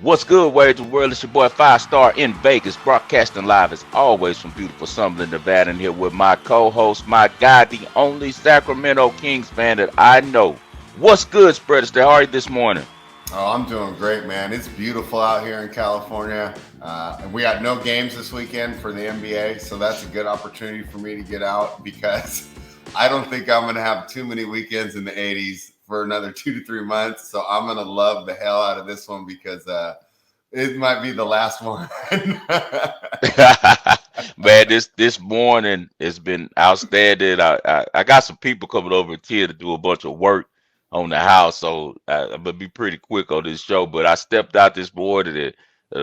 What's good, Wager World? It's your boy Five Star in Vegas, broadcasting live as always from beautiful Summerlin, Nevada, and here with my co-host, my guy, the only Sacramento Kings fan that I know. What's good, Spread Astaire? How are you this morning? Oh, I'm doing great, man. It's beautiful out here in California. And we got no games this weekend for the NBA, so that's a good opportunity for me to get out because I don't think I'm going to have too many weekends in the 80s for another 2 to 3 months. So I'm going to love the hell out of this one because it might be the last one. Man, this morning has been outstanding. I got some people coming over here to do a bunch of work on the house, so I'm gonna be pretty quick on this show. But I stepped out this morning, and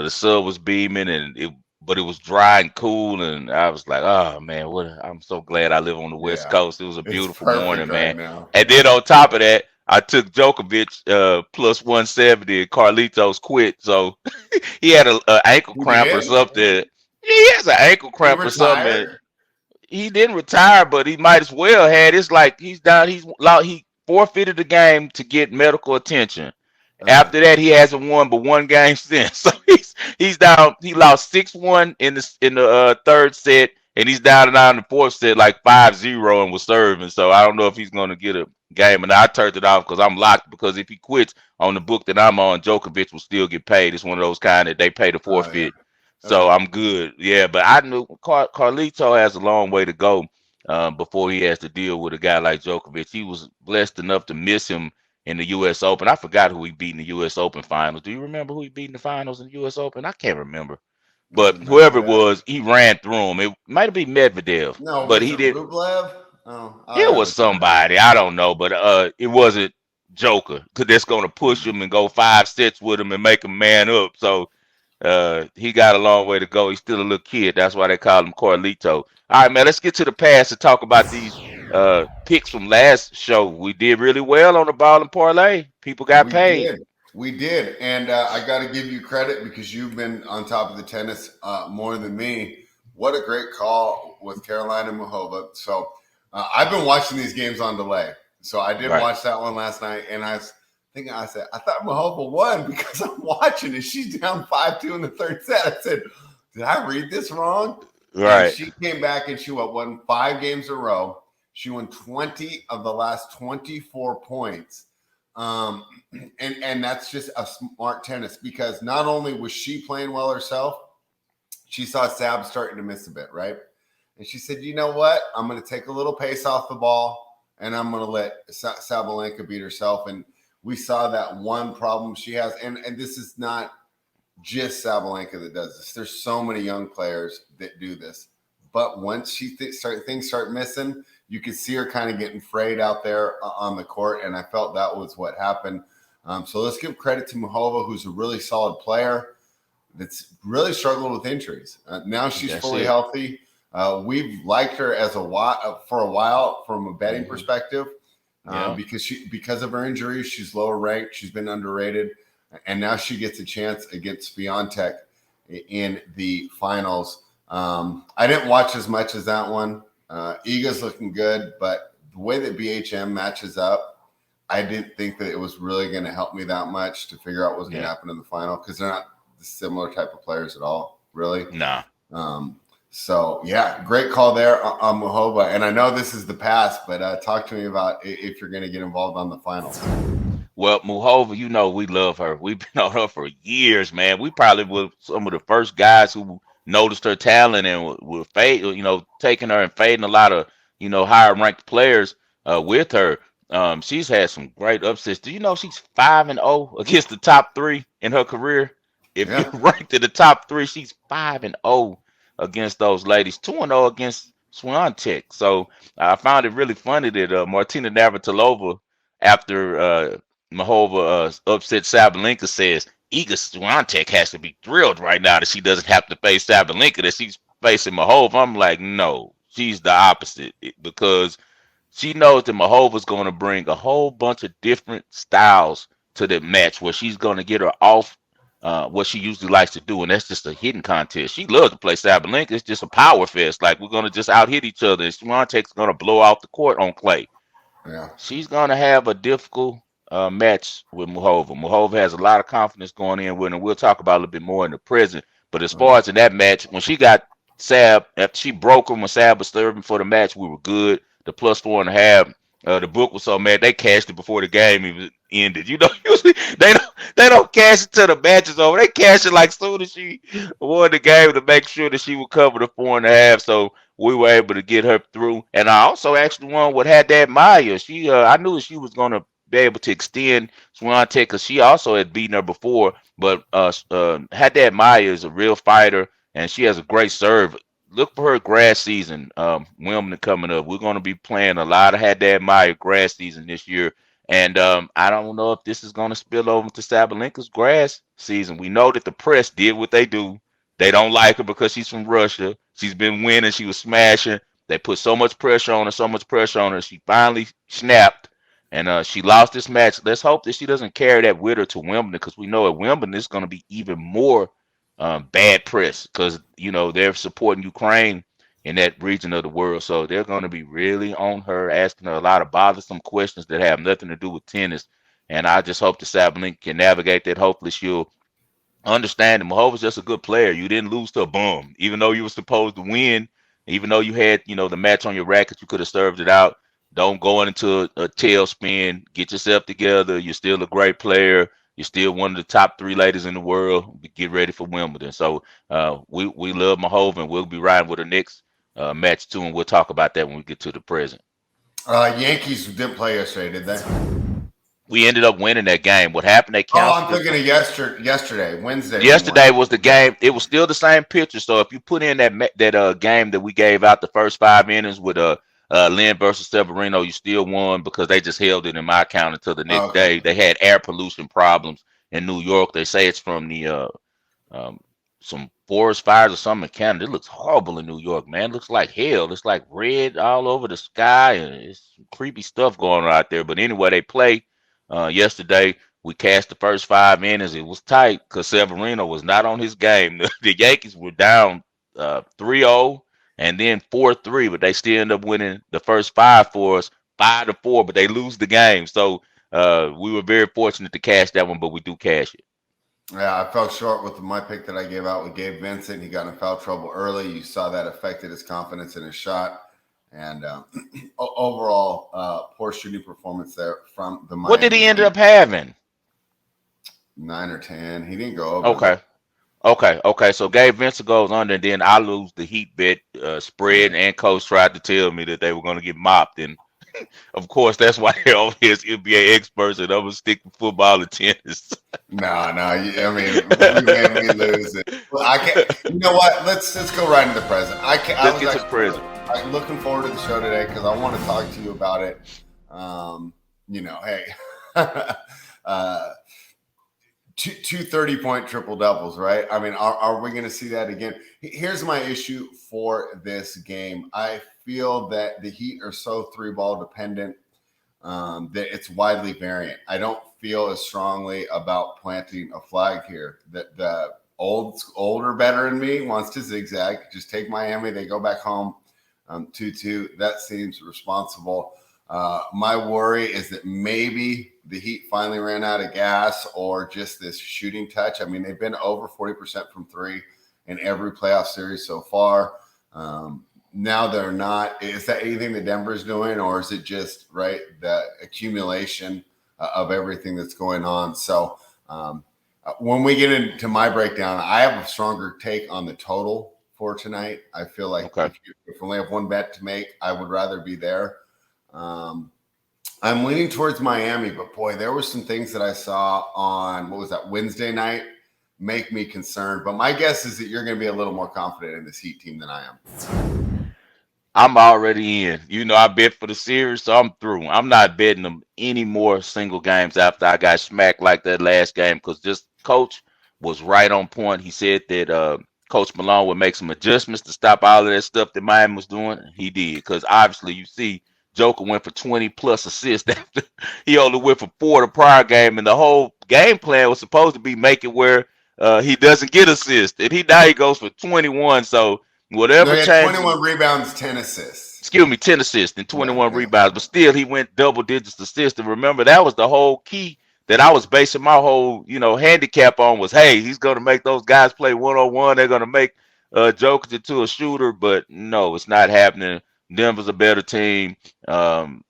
the sun was beaming, but it was dry and cool, and I was like, oh man, I'm so glad I live on the West Yeah, Coast. It was a it's beautiful perfect morning, man. right now. And then on top of that, I took Djokovic plus 170, and Carlitos quit, so he had a ankle He cramp or did? something. He has an ankle He cramp or something. retired? He didn't retire, but he might as well had. It's like he's down. He forfeited the game to get medical attention. Uh-huh. After that, he hasn't won but one game since. So he's down. He lost 6-1 in the third set, and he's down and out in the fourth set like 5-0 and was serving. So I don't know if he's going to get a game. And I turned it off because I'm locked. Because if he quits on the book that I'm on, Djokovic will still get paid. It's one of those kind that they pay the Oh, yeah. forfeit. So Okay. I'm good. Yeah, but I knew Carlito has a long way to go before he has to deal with a guy like Djokovic. He was blessed enough to miss him in the U.S. Open. I forgot who he beat in the U.S. Open finals. Do you remember who he beat in the finals in the U.S. Open? I can't remember. But whoever it Medvedev. was, he ran through him. It might have been Medvedev, No, but was he it did. Rublev? Oh, I It got was look that up. somebody. I don't know, but it wasn't Joker because that's going to push him and go 5 sets with him and make him man up. So he got a long way to go. He's still a little kid. That's why they call him Corlito. All right, man. Let's get to the past and talk about these picks from last show. We did really well on the ball and parlay. People got We paid. did. We did. And I got to give you credit because you've been on top of the tennis more than me. What a great call with Carolina Mahova. So I've been watching these games on delay. So I did Right. watch that one last night. And I was thinking, I said, I thought Mahova won because I'm watching it. She's down 5-2 in the third set. I said, did I read this wrong? And Right. she came back and she won 5 games in a row. She won 20 of the last 24 points. Um, and that's just a smart tennis because not only was she playing well herself, she saw Sab starting to miss a bit, right? And she said, you know what? I'm going to take a little pace off the ball and I'm going to let Sabalenka beat herself. And we saw that one problem she has. And this is not just Sabalenka that does this. There's so many young players that do this. But once things start missing, you could see her kind of getting frayed out there on the court, and I felt that was what happened. So let's give credit to Mahova, who's a really solid player that's really struggled with injuries. Now she's That's fully it. healthy. We've liked her as a while for a while from a betting Hmm. perspective Yeah. because of her injuries. She's lower ranked. She's been underrated, and now she gets a chance against Biontech in the finals. I didn't watch as much as that one. Iga's looking good, but the way that BHM matches up, I didn't think that it was really going to help me that much to figure out what's going to Yeah. happen in the final because they're not the similar type of players at all, really. Nah. Um, so yeah, great call there on Mahova. And I know this is the past, but talk to me about if you're going to get involved on the finals. Well, Muhova, you know we love her. We've been on her for years, man. We probably were some of the first guys who noticed her talent and were fade, taking her and fading a lot of, higher ranked players with her. She's had some great upsets. Do you know she's 5-0 against the top three in her career? If you're Yeah. ranked in the top three, she's 5-0 against those ladies, 2-0 against Swiatek. So I found it really funny that Martina Navratilova, after Mahova upset Sabalenka, says Iga Swiatek has to be thrilled right now that she doesn't have to face Sabalenka, that she's facing Mahova. I'm like, no, she's the opposite because she knows that Mahova's going to bring a whole bunch of different styles to the match where she's going to get her off what she usually likes to do, and that's just a hitting contest. She loves to play Sabalenka. It's just a power fest. Like, we're going to just out hit each other, and Swiatek's going to blow out the court on clay. Yeah. She's going to have a difficult match with Muhova. Muhova has a lot of confidence going in with, and we'll talk about it a little bit more in the present. But as far as in that match, when she got Sab, after she broke him when Sab was serving for the match, we were good. The +4.5. The book was so mad they cashed it before the game even ended. You know, usually they don't cash it till the match is over. They cash it like soon as she won the game to make sure that she would cover the 4.5. So we were able to get her through. And I also actually won with had that Maya. She I knew she was gonna be able to extend Swantek because she also had beaten her before. But Haddad Maya is a real fighter and she has a great serve. Look for her grass season, Wimbledon coming up. We're going to be playing a lot of Haddad Maya grass season this year. And I don't know if this is going to spill over to Sabalenka's grass season. We know that the press did what they do. They don't like her because she's from Russia. She's been winning. She was smashing. They put so much pressure on her, so much pressure on her. She finally snapped and she lost this match. Let's hope that she doesn't carry that with her to Wimbledon because we know at Wimbledon it's going to be even more bad press because you know they're supporting Ukraine in that region of the world. So they're going to be really on her, asking her a lot of bothersome questions that have nothing to do with tennis. And I just hope the Sabalenka can navigate that. Hopefully she'll understand that Mahova's just a good player. You didn't lose to a bum, even though you were supposed to win. Even though you had, the match on your racket, you could have served it out. Don't go into a tailspin. Get yourself together. You're still a great player. You're still one of the top three ladies in the world. Get ready for Wimbledon. So we love Mahova, and we'll be riding with her next match too, and we'll talk about that when we get to the present. Yankees didn't play yesterday, did they? We ended up winning that game. What happened? They Oh, canceled I'm it. thinking of yesterday, Wednesday. We won. Yesterday was the game. It was still the same picture. So if you put in that game that we gave out the first 5 innings with Lynn versus Severino, you still won because they just held it in my account until the next Okay. day. They had air pollution problems in New York. They say it's from the um, some forest fires or something in Canada. It looks horrible in New York, man. It looks like hell. It's like red all over the sky, and it's some creepy stuff going on out there. But anyway, they played yesterday. We cashed the first 5 innings. It was tight because Severino was not on his game. The Yankees were down 3-0 and then 4-3, but they still end up winning the first five for us, 5-4, but they lose the game. So we were very fortunate to cash that one, but we do cash it. Yeah, I fell short with my pick that I gave out with Gabe Vincent. He got in foul trouble early. You saw that affected his confidence in his shot. And overall, poor shooting performance there from the What did Miami he end Heat. up having? 9 or 10. He didn't go over Okay. though. Okay. So Gabe Vincent goes under, and then I lose the Heat bet Yeah. spread, and coach tried to tell me that they were going to get mopped. And of course, that's why they're all his NBA experts, and I'm going to stick to football and tennis. No. I mean, we win, we lose it. Well, I can't. You know what? Let's go right into the present. I can. I Let's was get to the actually present. looking forward to the show today because I want to talk to you about it. Hey, uh, two 30-point triple doubles, right? I mean, are we going to see that again? Here's my issue for this game. I feel that the Heat are so three ball dependent that it's widely variant. I don't feel as strongly about planting a flag here. That the older veteran me wants to zigzag. Just take Miami. They go back home 2-2. That seems responsible. My worry is that maybe the Heat finally ran out of gas or just this shooting touch. I mean, they've been over 40% from three in every playoff series so far. Now they're not. Is that anything that Denver's doing, or is it just the accumulation of everything that's going on? So when we get into my breakdown, I have a stronger take on the total for tonight. I feel like Okay. if we only have one bet to make, I would rather be there. I'm leaning towards Miami, but boy, there were some things that I saw on Wednesday night make me concerned. But my guess is that you're going to be a little more confident in this Heat team than I am. I'm already in. I bet for the series, so I'm through. I'm not betting them any more single games after I got smacked like that last game because this coach was right on point. He said that Coach Malone would make some adjustments to stop all of that stuff that Miami was doing. He did because obviously you see Joker went for 20 plus assists after he only went for 4 the prior game, and the whole game plan was supposed to be make it where he doesn't get assists, and now he goes for 21. So No, whatever he had changes. 21 rebounds, 10 assists. excuse me, 10 assists and Yeah, 21 yeah. rebounds, but still he went double digits assists. And remember, that was the whole key that I was basing my whole, handicap on was, hey, he's going to make those guys play one-on-one. They're going to make Jokic into a shooter, but no, it's not happening. Denver's a better team. Um,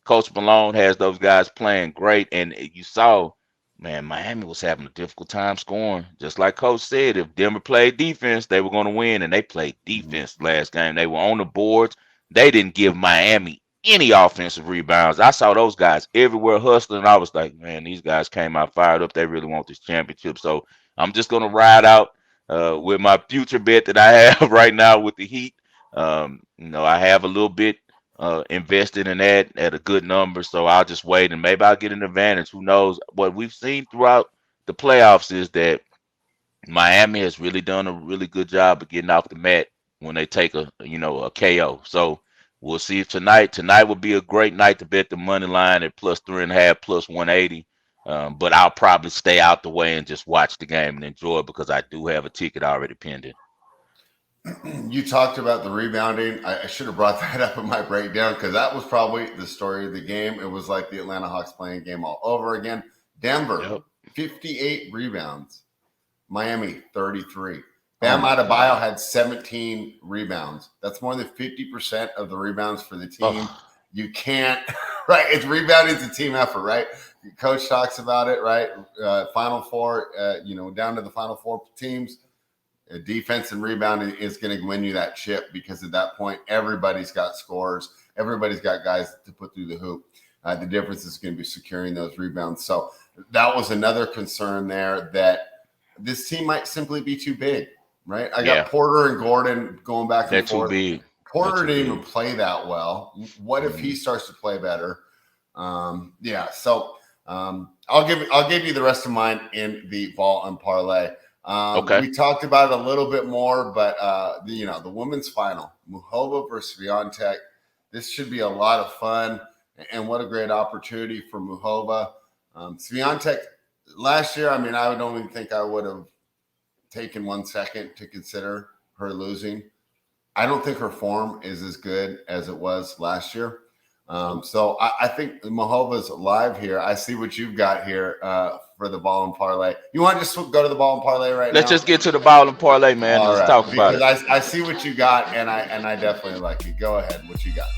Coach Malone has those guys playing great, and you saw, man, Miami was having a difficult time scoring. Just like Coach said, if Denver played defense, they were going to win, and they played Mhm. defense last game. They were on the boards. They didn't give Miami any offensive rebounds. I saw those guys everywhere hustling. I was like, man, these guys came out fired up. They really want this championship. So I'm just going to ride out with my future bet that I have right now with the Heat. I have a little bit invested in that at a good number. So I'll just wait and maybe I'll get an advantage. Who knows? What we've seen throughout the playoffs is that Miami has really done a really good job of getting off the mat when they take a KO. So we'll see if tonight will be a great night to bet the money line at plus 3.5, plus 180. But I'll probably stay out the way and just watch the game and enjoy it because I do have a ticket already pending. You talked about the rebounding. I should have brought that up in my breakdown because that was probably the story of the game. It was like the Atlanta Hawks playing a game all over again. Denver, Yep. 58 rebounds. Miami, 33. Oh Bam my Adebayo God. had 17 rebounds. That's more than 50% of the rebounds for the team. Oh, You can't, right? It's rebounding is a team effort, right? Coach talks about it, right? Final four, down to the final four teams. Defense and rebounding is going to win you that chip because at that point, everybody's got scores. Everybody's got guys to put through the hoop. The difference is going to be securing those rebounds. So that was another concern there that this team might simply be too big, right? I got yeah. Porter and Gordon going back They're and too forth. big. They're Porter too didn't even big. play that well. What if he starts to play better? So I'll give you the rest of mine in the Ball and Parlay. Okay. We talked about it a little bit more, but the women's final, Muhova versus Swiatek. This should be a lot of fun, and what a great opportunity for Muhova. Swiatek last year, I mean, I don't even think I would have taken 1 second to consider her losing. I don't think her form is as good as it was last year. So I think Muhova's live here. I see what you've got here for the Ball and Parlay. You want to just go to the Ball and Parlay right Let's now? just get to the ball and parlay, man, and All let's right, talk about because it. I see what you got, and I definitely like it. Go ahead, what you got?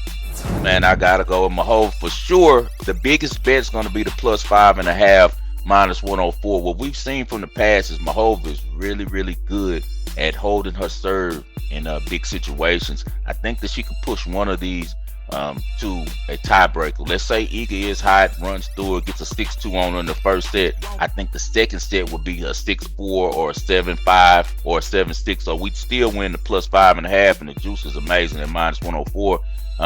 Man, I gotta go with Mahove for sure. The biggest bet is gonna be the plus 5.5 minus 104. What we've seen from the past is Mahove is really, really good at holding her serve in big situations. I think that she could push one of these to a tiebreaker. Let's say Iga is hot, runs through it, gets a 6-2 on her in the first set. I think the second set would be a 6-4 or a 7-5 or a 7-6. So we'd still win the plus 5.5, and the juice is amazing at minus 104.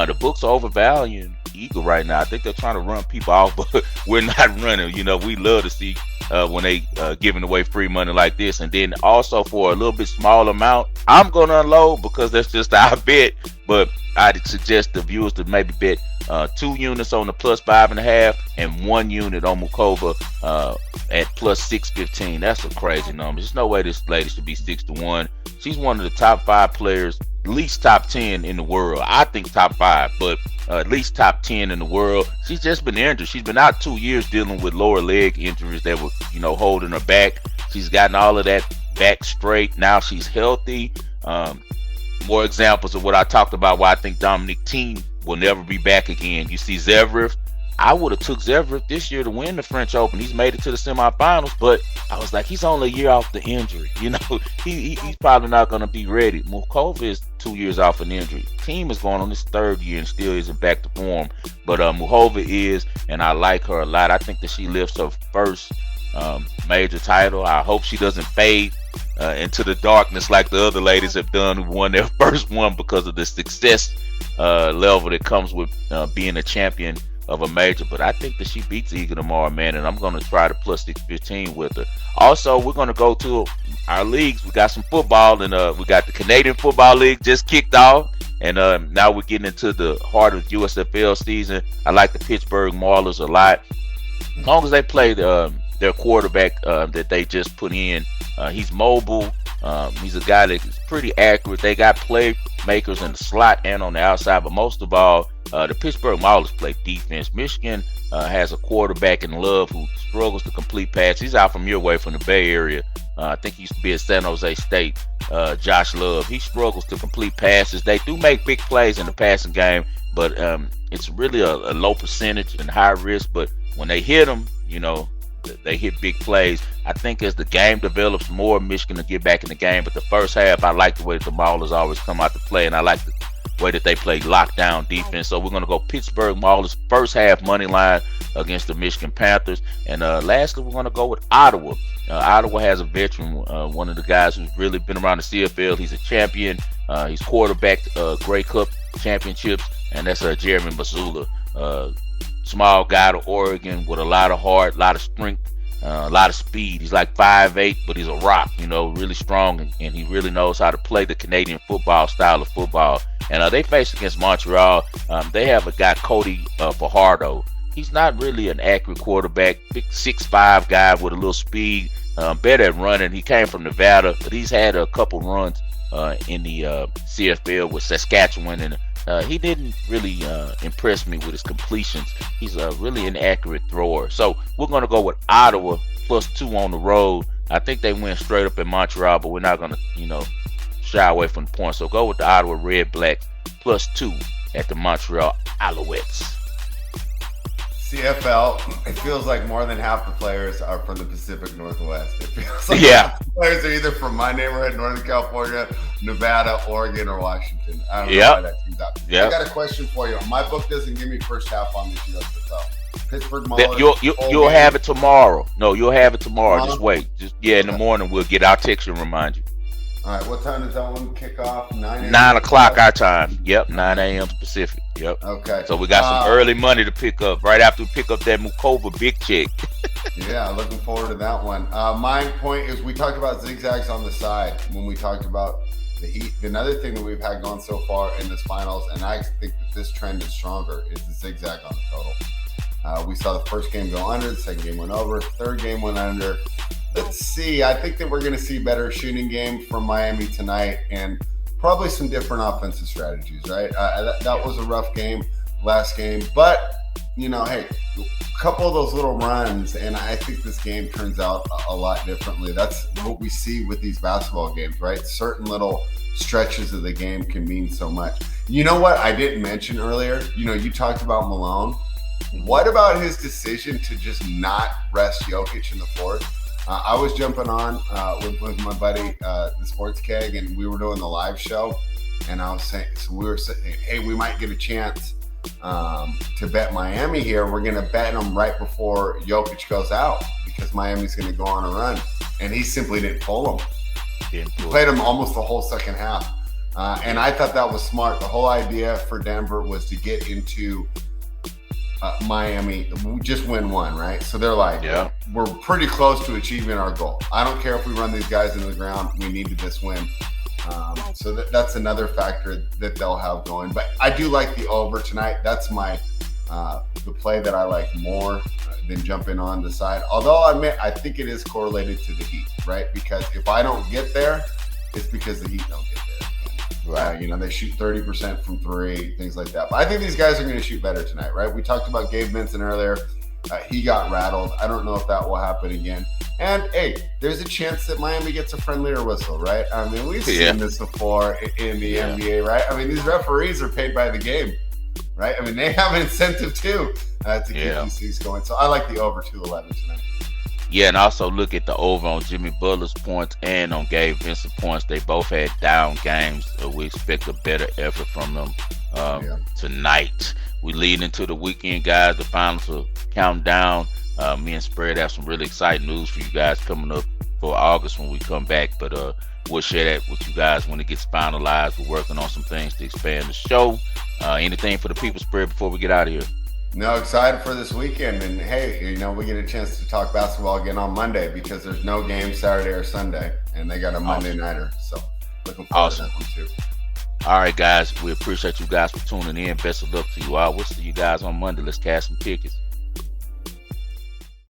The books are overvaluing Eagle right now. I think they're trying to run people off, but we're not running. We love to see when they giving away free money like this. And then also for a little bit small amount, I'm going to unload because that's just our bet. But I'd suggest the viewers to maybe bet 2 units on the plus 5.5 and 1 unit on Mukova at plus 615. That's a crazy number. There's no way this lady should be 6-1. She's one of the top 5 players, at least top 10 in the world. I think top 5, but at least top 10 in the world. She's just been injured. She's been out 2 years dealing with lower leg injuries that were, holding her back. She's gotten all of that back straight. Now she's healthy. More examples of what I talked about, why I think Dominic Thiem will never be back again. You see Zverev. I would have took Zverev this year to win the French Open. He's made it to the semifinals, but I was like, he's only a year off the injury. He's probably not going to be ready. Mukova is 2 years off an injury. Thiem is going on his 3rd year and still isn't back to form. But Muhova is, and I like her a lot. I think that she lifts her first major title. I hope she doesn't fade into the darkness like the other ladies have done who won their first one because of the success level that comes with being a champion of a major. But I think that she beats Eagle tomorrow, man, and I'm going to try to plus 615 with her. Also, we're going to go to our leagues. We got some football, and we got the Canadian Football League just kicked off, and now we're getting into the heart of USFL season. I like the Pittsburgh Maulers a lot. As long as they play their quarterback that they just put in, he's mobile. He's a guy that is pretty accurate. They got makers in the slot and on the outside, but most of all, the Pittsburgh Maulers play defense. Michigan has a quarterback in Love who struggles to complete passes. He's out from your way, from the Bay Area. I think he used to be at San Jose State. Josh Love. He struggles to complete passes. They do make big plays in the passing game, but it's really a low percentage and high risk. But when they hit them, they hit big plays. I think as the game develops more, Michigan will get back in the game. But the first half, I like the way that the Maulers always come out to play, and I like the way that they play lockdown defense. So we're going to go Pittsburgh Maulers first half money line against the Michigan Panthers. And lastly, we're going to go with Ottawa. Ottawa has a veteran, one of the guys who's really been around the CFL. He's a champion. He's quarterbacked Grey Cup championships, and that's Jeremy Missoula. Small guy to Oregon with a lot of heart, a lot of strength, a lot of speed. He's like 5'8", but he's a rock, really strong, and he really knows how to play the Canadian football style of football. And they face against Montreal. They have a guy, Cody Fajardo. He's not really an accurate quarterback, big 6'5" guy with a little speed, better at running. He came from Nevada, but he's had a couple runs in the CFL with Saskatchewan, and he didn't really impress me with his completions. He's a really inaccurate thrower. So we're going to go with Ottawa +2 on the road. I think they win straight up in Montreal, but we're not going to, shy away from the points. So go with the Ottawa Red Black +2 at the Montreal Alouettes. CFL, it feels like more than half the players are from the Pacific Northwest. It feels like half the players are either from my neighborhood, Northern California, Nevada, Oregon, or Washington. I don't know why that team's out. I got a question for you. My book doesn't give me first half on this USFL. Pittsburgh Maulers. You'll have it tomorrow. No, you'll have it tomorrow. Just wait. In the morning we'll get our text and remind you. All right, what time does that one kick off? 9 o'clock our time. Yep, 9 a.m. Pacific. Yep. Okay. So we got some early money to pick up right after we pick up that Mukova big check. Yeah, looking forward to that one. My point is we talked about zigzags on the side when we talked about the Heat. Another thing that we've had going so far in this finals, and I think that this trend is stronger, is the zigzag on the total. We saw the first game go under, the second game went over, third game went under. Let's see. I think that we're going to see better shooting game from Miami tonight and probably some different offensive strategies, right? That was a rough game last game. But, hey, a couple of those little runs, and I think this game turns out a lot differently. That's what we see with these basketball games, right? Certain little stretches of the game can mean so much. You know what I didn't mention earlier? You talked about Malone. What about his decision to just not rest Jokic in the fourth? I was jumping on with my buddy, the Sports Keg, and we were doing the live show. And I was saying, we were saying, hey, we might get a chance to bet Miami here. We're going to bet them right before Jokic goes out because Miami's going to go on a run. And he simply didn't pull them. He played them almost the whole second half. And I thought that was smart. The whole idea for Denver was to get into Miami, just win one, right? So they're like, we're pretty close to achieving our goal. I don't care if we run these guys into the ground. We need to just win. So that's another factor that they'll have going. But I do like the over tonight. That's my the play that I like more than jumping on the side. Although I think it is correlated to the Heat, right? Because if I don't get there, it's because the Heat don't get there. Right. They shoot 30% from three, things like that. But I think these guys are going to shoot better tonight, right? We talked about Gabe Vincent earlier. He got rattled. I don't know if that will happen again. And, hey, there's a chance that Miami gets a friendlier whistle, right? I mean, we've seen this before in the NBA, right? I mean, these referees are paid by the game, right? I mean, they have an incentive, too, to keep these things going. So I like the over 211 tonight. Yeah, and also look at the over on Jimmy Butler's points and on Gabe Vincent points. They both had down games. We expect a better effort from them tonight. We lead into the weekend, guys. The finals are counting down. Me and Spread have some really exciting news for you guys coming up for August when we come back. But we'll share that with you guys when it gets finalized. We're working on some things to expand the show. Anything for the people, Spread, before we get out of here? No, excited for this weekend. And hey, we get a chance to talk basketball again on Monday because there's no game Saturday or Sunday, and they got a Monday nighter. So looking forward to that one too. All right, guys. We appreciate you guys for tuning in. Best of luck to you all. We'll see you guys on Monday. Let's cash some tickets.